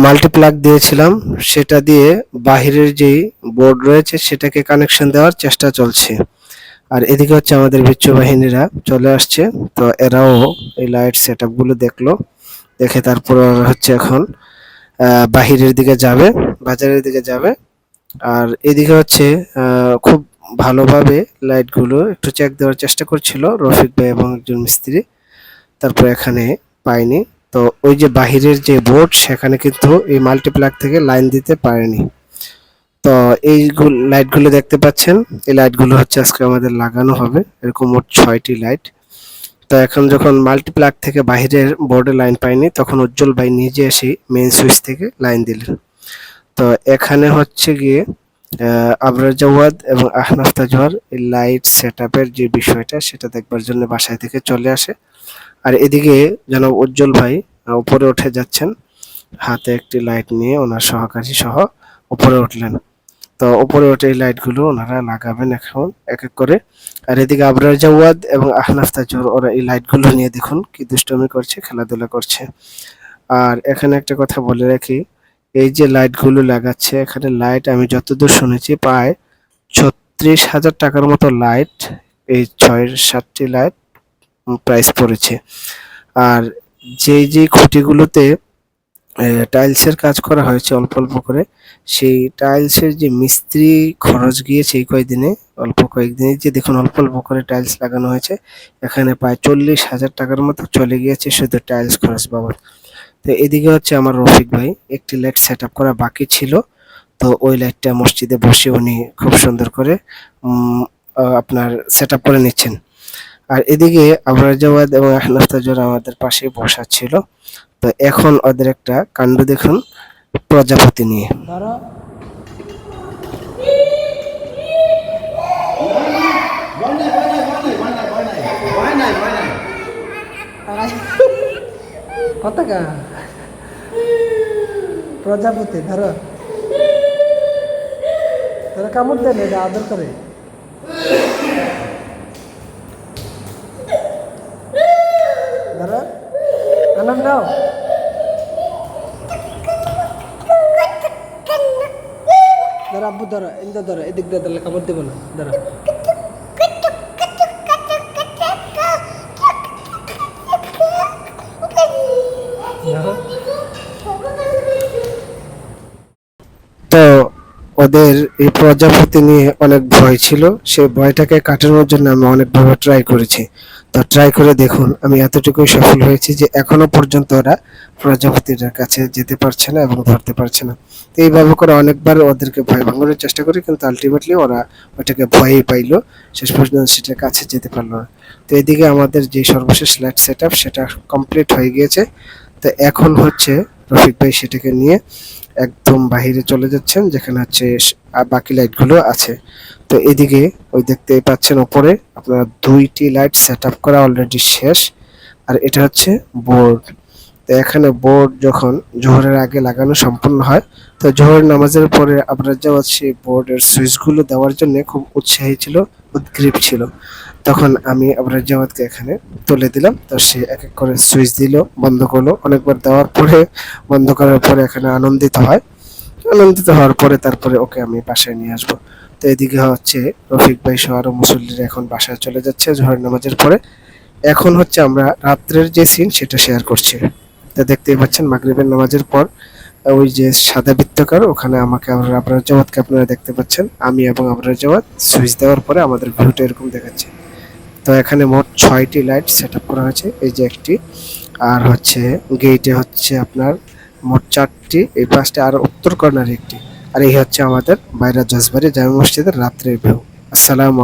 Multiplug দিয়েছিলাম, সেটা দিয়ে বাহিরের যেই বোর্ড রয়েছে সেটাকে কানেকশন দেওয়ার চেষ্টা চলছে। আর এদিকে হচ্ছে আমাদের বিচ্ছু বাহিনীরা চলে আসছে। তো এরাও এই লাইট সেট আপ গুলো দেখলো, দেখে তারপর ওরা হচ্ছে এখন বাহিরের দিকে যাবে, বাজারের দিকে যাবে। আর এদিকে হচ্ছে খুব ভালোভাবে লাইটগুলো একটু চেক দেওয়ার চেষ্টা করছিল রফিক ভাই এবং একজন মিস্ত্রি। তারপর এখানে পাইনি। তো ওই যে বাহিরের যে বোর্ড সেখানে কিন্তু এই মাল্টিপ্লাগ থেকে লাইন দিতে পারেনি। তো এই লাইটগুলো দেখতে পাচ্ছেন, এই লাইটগুলো হচ্ছে আজকে আমাদের লাগানো হবে। এরকম মোট 6টি লাইট। তো এখন যখন মাল্টিপ্লাগ থেকে বাহিরের বোর্ডে লাইন পাইনি, তখন উজ্জ্বল ভাই নিজে এসে মেইন সুইচ থেকে লাইন দিলেন। তো এখানে হচ্ছে গিয়ে আবরার জাওয়াদ এবং আহনাফ তাজওয়ার এই লাইট সেটআপের যে বিষয়টা সেটা দেখবার জন্য বাসায় থেকে চলে আসে। আর এদিকে জনাব উজ্জ্বল ভাই উপরে উঠে যাচ্ছেন, হাতে একটি লাইট নিয়ে ওনার সহকারী সহ উপরে উঠলেন। তো উপরে উঠে এই লাইটগুলো ওনারা লাগাবেন এখন এক এক করে। আর এদিকে আবরার জাওয়াদ এবং আহনাফ তাজওয়ার ওরা এই লাইটগুলো নিয়ে দেখুন কি দুষ্টুমি করছে, খেলাধুলা করছে। আর এখানে একটা কথা বলে রাখি, এই যে লাইটগুলো লাগাচ্ছে, এখানে লাইট আমি যতদূর শুনেছি প্রায় ৩৬,০০০ টাকার মতো লাইট, এই ৬-৭টি লাইট প্রাইস পড়েছে। আর যেই খুঁটিগুলোতে টাইলসের কাজ করা হয়েছে অল্প অল্প করে, সেই টাইলসের যে মিস্ত্রি খরচ গিয়েছে এই কয়দিনে, অল্প কয়েকদিনে যে দেখুন অল্প অল্প করে টাইলস লাগানো হয়েছে, এখানে প্রায় ৪০,০০০ টাকার মতো চলে গিয়েছে শুধু টাইলস খরচ বাবদ। তো এদিকে হচ্ছে আমার রফিক ভাই একটি লাইট সেট আপ করা বাকি ছিল। তো ওই লাইটটা মসজিদে বসে উনি খুব সুন্দর করে আপনার সেট আপ করে নিচ্ছেন। আর এদিকে আবরার জাওয়াদ এবং আহনাফ তাজওয়ার আমাদের পাশে বসা ছিল। তো এখন ওদের একটা কাণ্ড দেখুন প্রজাপতি নিয়ে। কতকা প্রজাপতি ধরো ধরো, কামড় দেন, এটা আদর করে। ধরো, আনন্দ নাও। ধরো আব্বু, ধরো এদিকে, ধরো এদিক দিয়ে, ধরলে কামড় দেবো না। ধরো তো ওদের এই প্রজাপতি নিয়ে অনেক ভয় ছিল, সেই ভয়টাকে কাটানোর জন্য আমি অনেকভাবে ট্রাই করেছি। তো ট্রাই করে দেখুন আমি এতটুকুই সফল হয়েছি যে এখনো পর্যন্ত ওরা প্রজাপতিটার কাছে যেতে পারছে না এবং ধরতে পারছে না। তো এইভাবে করে অনেকবার ওদেরকে ভয় ভাঙানোর চেষ্টা করি, কিন্তু আলটিমেটলি ওরা ওটাকে ভয়ই পাইলো, শেষ পর্যন্ত সেটার কাছে যেতে পারলো না। তো এদিকে আমাদের যে সর্বশেষ লাইট সেট আপ সেটা কমপ্লিট হয়ে গিয়েছে। তো এখন হচ্ছে রফিক ভাই সেটাকে নিয়ে একদম বাহিরে চলে যাচ্ছেন, যেখানে হচ্ছে বাকি লাইটগুলো আছে। তো এদিকে ওই দেখতেই পাচ্ছেন উপরে আপনার 2টি লাইট সেট আপ করা অলরেডি শেষ। আর এটা হচ্ছে বোর্ড। তো এখানে বোর্ড যখন জোহরের আগে লাগানো সম্পূর্ণ হয়, তো জোহর নামাজের পরে আপনার যাওয়া সেই বোর্ডের সুইচগুলো দেওয়ার জন্য খুব উৎসাহী ছিল, উদ্গ্রীব ছিল। তখন আমি আবরার জাওয়াদকে এখানে তুলে দিলাম। তো সে এক এক করে সুইচ দিল, বন্ধ করলো। অনেকবার দেওয়ার পরে, বন্ধ করার পরে এখানে আনন্দিত হয়। আনন্দিত হওয়ার পরে তারপরে ওকে আমি বাসায় নিয়ে আসবো। তো এদিকে হচ্ছে রফিক ভাই সহ আরো মুসল্লিরা এখন বাসায় চলে যাচ্ছে জোহর নামাজের পরে। এখন হচ্ছে আমরা রাত্রের যে সিন সেটা শেয়ার করছি। তা দেখতেই পাচ্ছেন মাগরিবের নামাজের পর ওই যে সাদা বৃত্তাকার, ওখানে আমাকে আবরার জাওয়াদকে আপনারা দেখতে পাচ্ছেন, আমি এবং আবরার জাওয়াদ সুইচ দেওয়ার পরে আমাদের ভিউটা এরকম দেখাচ্ছে। তো এখানে মোট 6টি লাইট সেট আপ করা হয়েছে, এই যে একটি, আর হচ্ছে গেটে হচ্ছে আপনার মোট 4টি, এই পাশে আর উত্তর কর্নারে একটি। আর এই হচ্ছে আমাদের বাইরা জজবাড়ি জামে মসজিদের রাত্রের ভিউ। আসসালামু